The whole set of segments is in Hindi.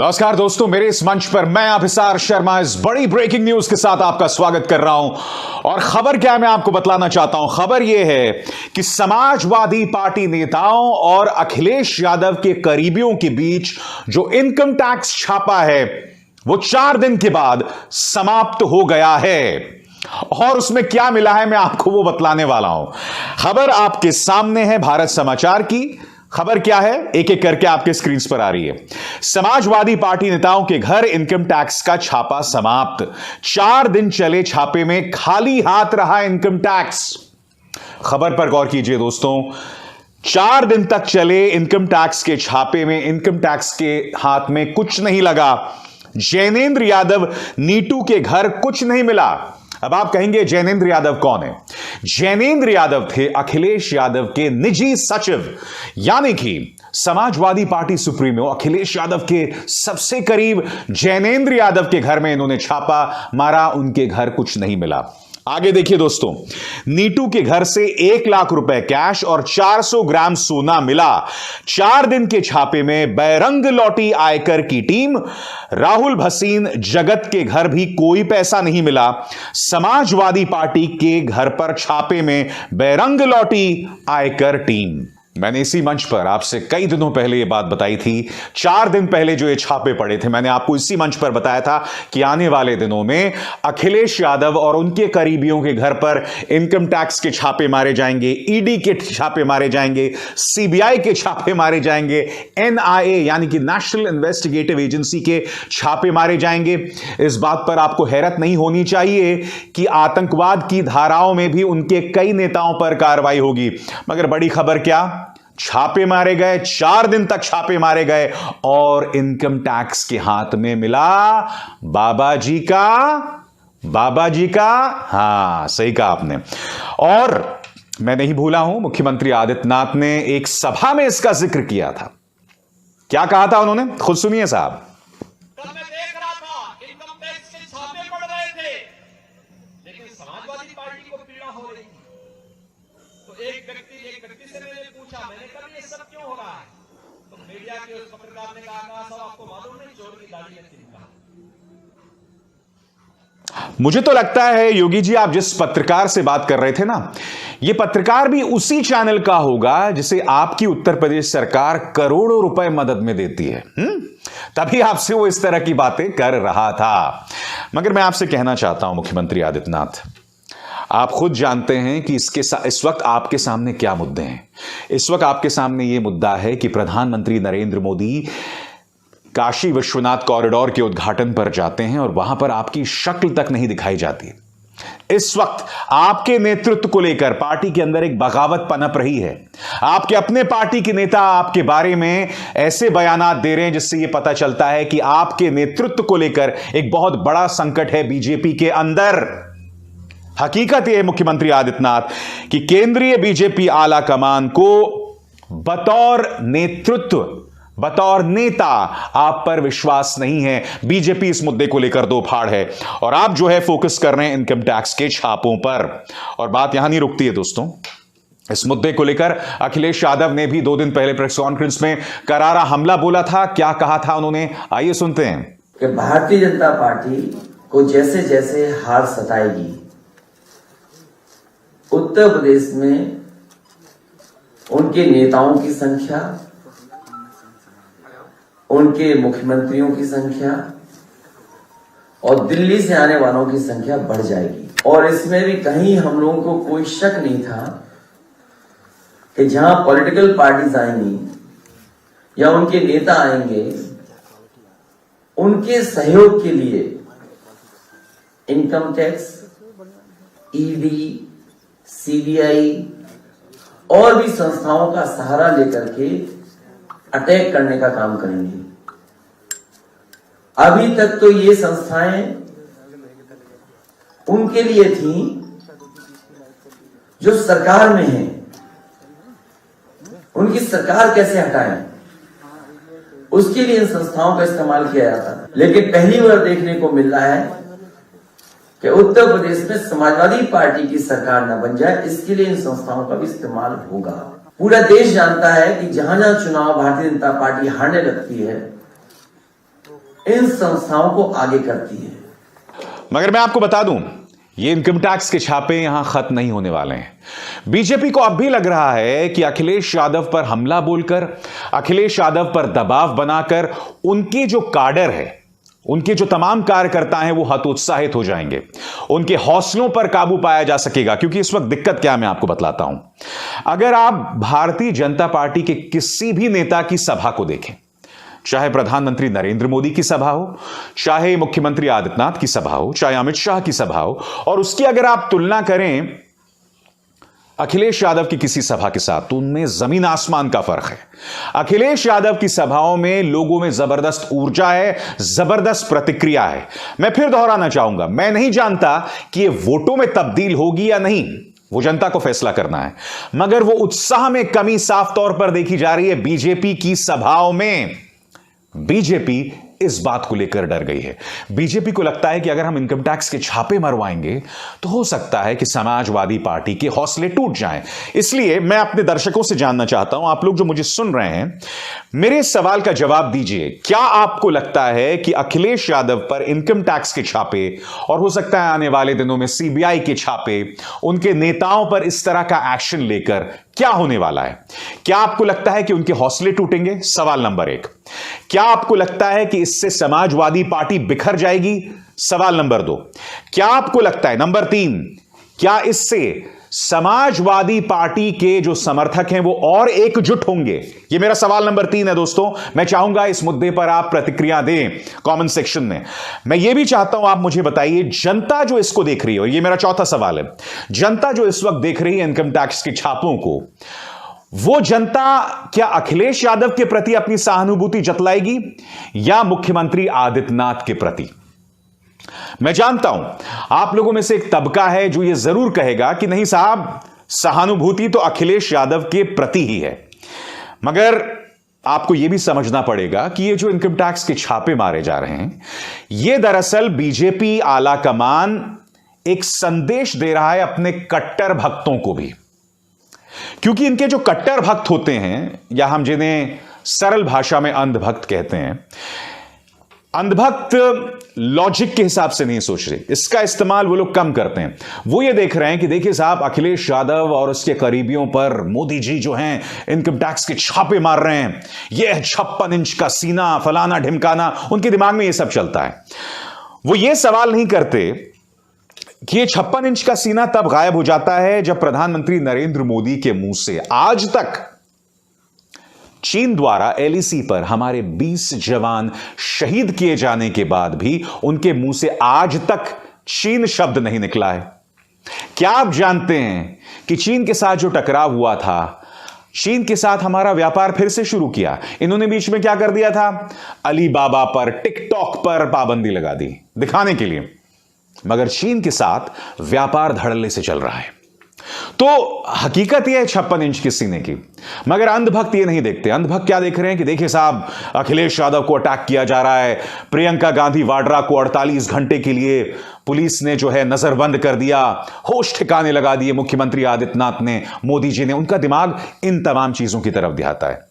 नमस्कार दोस्तों, मेरे इस मंच पर मैं अभिसार शर्मा इस बड़ी ब्रेकिंग न्यूज के साथ आपका स्वागत कर रहा हूं। और खबर क्या है मैं आपको बतलाना चाहता हूं। खबर यह है कि समाजवादी पार्टी नेताओं और अखिलेश यादव के करीबियों के बीच जो इनकम टैक्स छापा है वो 4 दिन के बाद समाप्त हो गया है। और उसमें क्या मिला है मैं आपको वो बतलाने वाला हूं। खबर आपके सामने है, भारत समाचार की। खबर क्या है एक एक करके आपके स्क्रीन पर आ रही है। समाजवादी पार्टी नेताओं के घर इनकम टैक्स का छापा समाप्त। 4 दिन चले छापे में खाली हाथ रहा इनकम टैक्स। खबर पर गौर कीजिए दोस्तों, 4 दिन तक चले इनकम टैक्स के छापे में इनकम टैक्स के हाथ में कुछ नहीं लगा। जैनेंद्र यादव नीटू के घर कुछ नहीं मिला। अब आप कहेंगे जैनेंद्र यादव कौन है? जैनेंद्र यादव थे अखिलेश यादव के निजी सचिव, यानी कि समाजवादी पार्टी सुप्रीमो अखिलेश यादव के सबसे करीब जैनेंद्र यादव के घर में इन्होंने छापा मारा। उनके घर कुछ नहीं मिला। आगे देखिए दोस्तों, नीटू के घर से 1 लाख रुपए कैश और 400 ग्राम सोना मिला। 4 दिन के छापे में बैरंग लौटी आयकर की टीम। राहुल भसीन जगत के घर भी कोई पैसा नहीं मिला। समाजवादी पार्टी के घर पर छापे में बैरंग लौटी आयकर टीम। मैंने इसी मंच पर आपसे कई दिनों पहले यह बात बताई थी। 4 दिन पहले जो ये छापे पड़े थे, मैंने आपको इसी मंच पर बताया था कि आने वाले दिनों में अखिलेश यादव और उनके करीबियों के घर पर इनकम टैक्स के छापे मारे जाएंगे, ईडी के छापे मारे जाएंगे, सीबीआई के छापे मारे जाएंगे, एनआईए यानी कि नेशनल इन्वेस्टिगेटिव एजेंसी के छापे मारे जाएंगे। इस बात पर आपको हैरत नहीं होनी चाहिए कि आतंकवाद की धाराओं में भी उनके कई नेताओं पर कार्रवाई होगी। मगर बड़ी खबर क्या, छापे मारे गए, 4 दिन तक छापे मारे गए और इनकम टैक्स के हाथ में मिला बाबा जी का। हां, सही कहा आपने। और मैं नहीं भूला हूं, मुख्यमंत्री आदित्यनाथ ने एक सभा में इसका जिक्र किया था। क्या कहा था उन्होंने, खुद सुनिए साहब। मैं देख रहा था इनकम टैक्स के छापे पड़ रहे थे, लेकिन समाजवादी पार्टी को पीड़ा हो रही थी। तो एक व्यक्ति से मैंने पूछा, मैंने कहा ये सब क्यों हो रहा है? तो मीडिया के उस पत्रकार ने कहा साहब आपको मालूम नहीं, चोर की दाढ़ी में तिनका। मुझे तो लगता है योगी जी, आप जिस पत्रकार से बात कर रहे थे ना, यह पत्रकार भी उसी चैनल का होगा जिसे आपकी उत्तर प्रदेश सरकार करोड़ों रुपए मदद में देती है। तभी आपसे वो इस तरह की बातें कर रहा था। मगर मैं आपसे कहना चाहता हूं मुख्यमंत्री आदित्यनाथ, आप खुद जानते हैं कि इस वक्त आपके सामने क्या मुद्दे हैं। इस वक्त आपके सामने यह मुद्दा है कि प्रधानमंत्री नरेंद्र मोदी काशी विश्वनाथ कॉरिडोर के उद्घाटन पर जाते हैं और वहां पर आपकी शक्ल तक नहीं दिखाई जाती। इस वक्त आपके नेतृत्व को लेकर पार्टी के अंदर एक बगावत पनप रही है। आपके अपने पार्टी के नेता आपके बारे में ऐसे बयानात दे रहे हैं जिससे यह पता चलता है कि आपके नेतृत्व को लेकर एक बहुत बड़ा संकट है बीजेपी के अंदर। हकीकत यह है मुख्यमंत्री आदित्यनाथ कि केंद्रीय बीजेपी आला कमान को बतौर नेतृत्व, बतौर नेता आप पर विश्वास नहीं है। बीजेपी इस मुद्दे को लेकर दो फाड़ है और आप जो है फोकस कर रहे हैं इनकम टैक्स के छापों पर। और बात यहां नहीं रुकती है दोस्तों। इस मुद्दे को लेकर अखिलेश यादव ने भी 2 दिन पहले प्रेस कॉन्फ्रेंस में करारा हमला बोला था। क्या कहा था उन्होंने, आइए सुनते हैं। कि भारतीय जनता पार्टी को जैसे जैसे हार सताएगी, उत्तर प्रदेश में उनके नेताओं की संख्या, उनके मुख्यमंत्रियों की संख्या और दिल्ली से आने वालों की संख्या बढ़ जाएगी। और इसमें भी कहीं हम लोगों को कोई शक नहीं था कि जहां पॉलिटिकल पार्टीज आएंगी या उनके नेता आएंगे, उनके सहयोग के लिए इनकम टैक्स, ईडी, सीबीआई और भी संस्थाओं का सहारा लेकर के अटैक करने का काम करेंगे। अभी तक तो ये संस्थाएं उनके लिए थी जो सरकार में हैं, उनकी सरकार कैसे हटाएं, उसके लिए इन संस्थाओं का इस्तेमाल किया जाता है। लेकिन पहली बार देखने को मिल रहा है कि उत्तर प्रदेश में समाजवादी पार्टी की सरकार न बन जाए, इसके लिए इन संस्थाओं का भी इस्तेमाल होगा। पूरा देश जानता है कि जहां जहां चुनाव भारतीय जनता पार्टी हारने लगती है, इन संस्थाओं को आगे करती है। मगर मैं आपको बता दूं, ये इनकम टैक्स के छापे यहां खत्म नहीं होने वाले हैं। बीजेपी को अब भी लग रहा है कि अखिलेश यादव पर हमला बोलकर, अखिलेश यादव पर दबाव बनाकर उनके जो काडर है, उनके जो तमाम कार्यकर्ता हैं, वो हतोत्साहित हो जाएंगे, उनके हौसलों पर काबू पाया जा सकेगा। क्योंकि इस वक्त दिक्कत क्या है, मैं आपको बतलाता हूं। अगर आप भारतीय जनता पार्टी के किसी भी नेता की सभा को देखें, चाहे प्रधानमंत्री नरेंद्र मोदी की सभा हो, चाहे मुख्यमंत्री आदित्यनाथ की सभा हो, चाहे अमित शाह की सभा हो, और उसकी अगर आप तुलना करें अखिलेश यादव की किसी सभा के साथ, तो उनमें जमीन आसमान का फर्क है। अखिलेश यादव की सभाओं में लोगों में जबरदस्त ऊर्जा है, जबरदस्त प्रतिक्रिया है। मैं फिर दोहराना चाहूंगा, मैं नहीं जानता कि यह वोटों में तब्दील होगी या नहीं, वो जनता को फैसला करना है, मगर वो उत्साह में कमी साफ तौर पर देखी जा रही है बीजेपी की सभाओं में। बीजेपी इस बात को लेकर डर गई है। बीजेपी को लगता है कि अगर हम इनकम टैक्स के छापे मरवाएंगे तो हो सकता है कि समाजवादी पार्टी के हौसले टूट जाएं। इसलिए मैं अपने दर्शकों से जानना चाहता हूं, आप लोग जो मुझे सुन रहे हैं, मेरे इस सवाल का जवाब दीजिए। क्या आपको लगता है कि अखिलेश यादव पर इनकम टैक्स के छापे, और हो सकता है आने वाले दिनों में सीबीआई के छापे, उनके नेताओं पर इस तरह का एक्शन लेकर क्या होने वाला है? क्या आपको लगता है कि उनके हौसले टूटेंगे? सवाल नंबर 1। क्या आपको लगता है कि इससे समाजवादी पार्टी बिखर जाएगी? सवाल नंबर 2। क्या आपको लगता है, नंबर 3, क्या इससे समाजवादी पार्टी के जो समर्थक हैं वो और एकजुट होंगे? ये मेरा सवाल नंबर 3 है दोस्तों। मैं चाहूंगा इस मुद्दे पर आप प्रतिक्रिया दें कमेंट सेक्शन में। मैं ये भी चाहता हूं आप मुझे बताइए, जनता जो इसको देख रही है, और ये मेरा चौथा सवाल है, जनता जो इस वक्त देख रही है इनकम टैक्स के छापों को, वो जनता क्या अखिलेश यादव के प्रति अपनी सहानुभूति जतलाएगी या मुख्यमंत्री आदित्यनाथ के प्रति? मैं जानता हूं आप लोगों में से एक तबका है जो यह जरूर कहेगा कि नहीं साहब, सहानुभूति तो अखिलेश यादव के प्रति ही है। मगर आपको यह भी समझना पड़ेगा कि ये जो इनकम टैक्स के छापे मारे जा रहे हैं, ये दरअसल बीजेपी आला कमान एक संदेश दे रहा है अपने कट्टर भक्तों को भी। क्योंकि इनके जो कट्टर भक्त होते हैं, या हम जिन्हें सरल भाषा में अंधभक्त कहते हैं, अंधभक्त लॉजिक के हिसाब से नहीं सोच रहे, इसका इस्तेमाल वो लोग कम करते हैं। वो ये देख रहे हैं कि देखिए साहब, अखिलेश यादव और उसके करीबियों पर मोदी जी जो हैं इनकम टैक्स के छापे मार रहे हैं, ये 56 इंच का सीना, फलाना ढिमकाना, उनके दिमाग में ये सब चलता है। वो ये सवाल नहीं करते कि ये 56 इंच का सीना तब गायब हो जाता है जब प्रधानमंत्री नरेंद्र मोदी के मुंह से आज तक चीन द्वारा एलएसी पर हमारे 20 जवान शहीद किए जाने के बाद भी उनके मुंह से आज तक चीन शब्द नहीं निकला है। क्या आप जानते हैं कि चीन के साथ जो टकराव हुआ था, चीन के साथ हमारा व्यापार फिर से शुरू किया, इन्होंने बीच में क्या कर दिया था? अली बाबा पर, टिकटॉक पर पाबंदी लगा दी दिखाने के लिए। मगर चीन के साथ व्यापार धड़ल्ले से चल रहा है। तो हकीकत यह है 56 इंच के सीने की। मगर अंधभक्त ये नहीं देखते। अंधभक्त क्या देख रहे हैं कि देखिए साहब, अखिलेश यादव को अटैक किया जा रहा है, प्रियंका गांधी वाड्रा को 48 घंटे के लिए पुलिस ने जो है नजरबंद कर दिया, होश ठिकाने लगा दिए मुख्यमंत्री आदित्यनाथ ने, मोदी जी ने। उनका दिमाग इन तमाम चीजों की तरफ जाता है।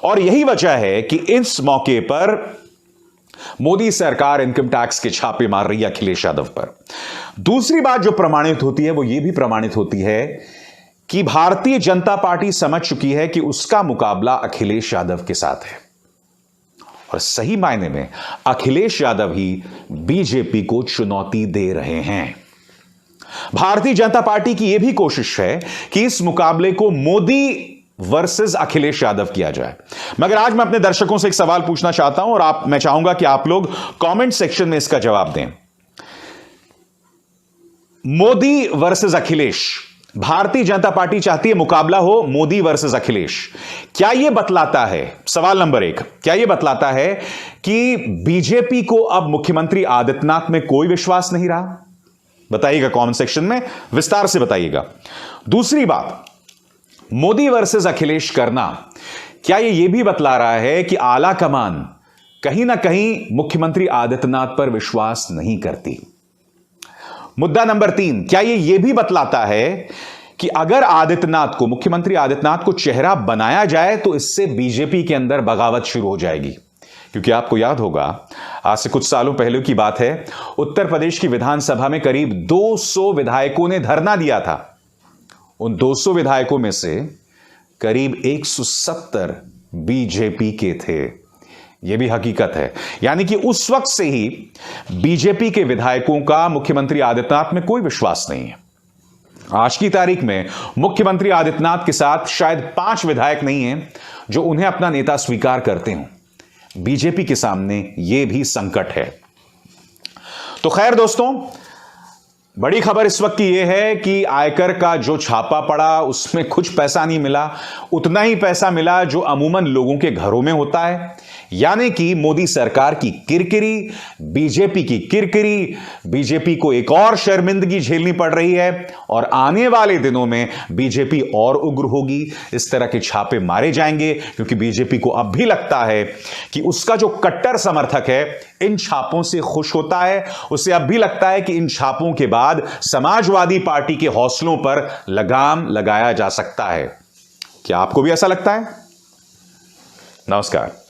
और यही वजह है कि इस मौके पर मोदी सरकार इनकम टैक्स के छापे मार रही है अखिलेश यादव पर। दूसरी बात जो प्रमाणित होती है वो ये भी प्रमाणित होती है कि भारतीय जनता पार्टी समझ चुकी है कि उसका मुकाबला अखिलेश यादव के साथ है, और सही मायने में अखिलेश यादव ही बीजेपी को चुनौती दे रहे हैं। भारतीय जनता पार्टी की यह भी कोशिश है कि इस मुकाबले को मोदी वर्सेस अखिलेश यादव किया जाए। मगर आज मैं अपने दर्शकों से एक सवाल पूछना चाहता हूं, और मैं चाहूंगा कि आप लोग कमेंट सेक्शन में इसका जवाब दें। मोदी वर्सेस अखिलेश, भारतीय जनता पार्टी चाहती है मुकाबला हो मोदी वर्सेस अखिलेश। क्या यह बतलाता है, सवाल नंबर 1, क्या यह बतलाता है कि बीजेपी को अब मुख्यमंत्री आदित्यनाथ में कोई विश्वास नहीं रहा? बताइएगा कमेंट सेक्शन में, विस्तार से बताइएगा। दूसरी बात, मोदी वर्सेस अखिलेश करना, क्या यह भी बतला रहा है कि आला कमान कहीं ना कहीं मुख्यमंत्री आदित्यनाथ पर विश्वास नहीं करती? मुद्दा नंबर 3, क्या यह भी बतलाता है कि अगर आदित्यनाथ को, मुख्यमंत्री आदित्यनाथ को चेहरा बनाया जाए तो इससे बीजेपी के अंदर बगावत शुरू हो जाएगी? क्योंकि आपको याद होगा, आज से कुछ सालों पहले की बात है, उत्तर प्रदेश की विधानसभा में करीब 200 विधायकों ने धरना दिया था। उन 200 विधायकों में से करीब 170 बीजेपी के थे। यह भी हकीकत है। यानी कि उस वक्त से ही बीजेपी के विधायकों का मुख्यमंत्री आदित्यनाथ में कोई विश्वास नहीं है। आज की तारीख में मुख्यमंत्री आदित्यनाथ के साथ शायद 5 विधायक नहीं हैं जो उन्हें अपना नेता स्वीकार करते हों। बीजेपी के सामने यह भी संकट है। तो खैर दोस्तों, बड़ी खबर इस वक्त की यह है कि आयकर का जो छापा पड़ा उसमें कुछ पैसा नहीं मिला, उतना ही पैसा मिला जो अमूमन लोगों के घरों में होता है। यानी कि मोदी सरकार की किरकिरी, बीजेपी की किरकिरी, बीजेपी को एक और शर्मिंदगी झेलनी पड़ रही है और आने वाले दिनों में बीजेपी और उग्र होगी। इस तरह के छापे मारे जाएंगे क्योंकि बीजेपी को अब भी लगता है कि उसका जो कट्टर समर्थक है इन छापों से खुश होता है। उसे अब भी लगता है कि इन छापों के बाद समाजवादी पार्टी के हौसलों पर लगाम लगाया जा सकता है। क्या आपको भी ऐसा लगता है? नमस्कार।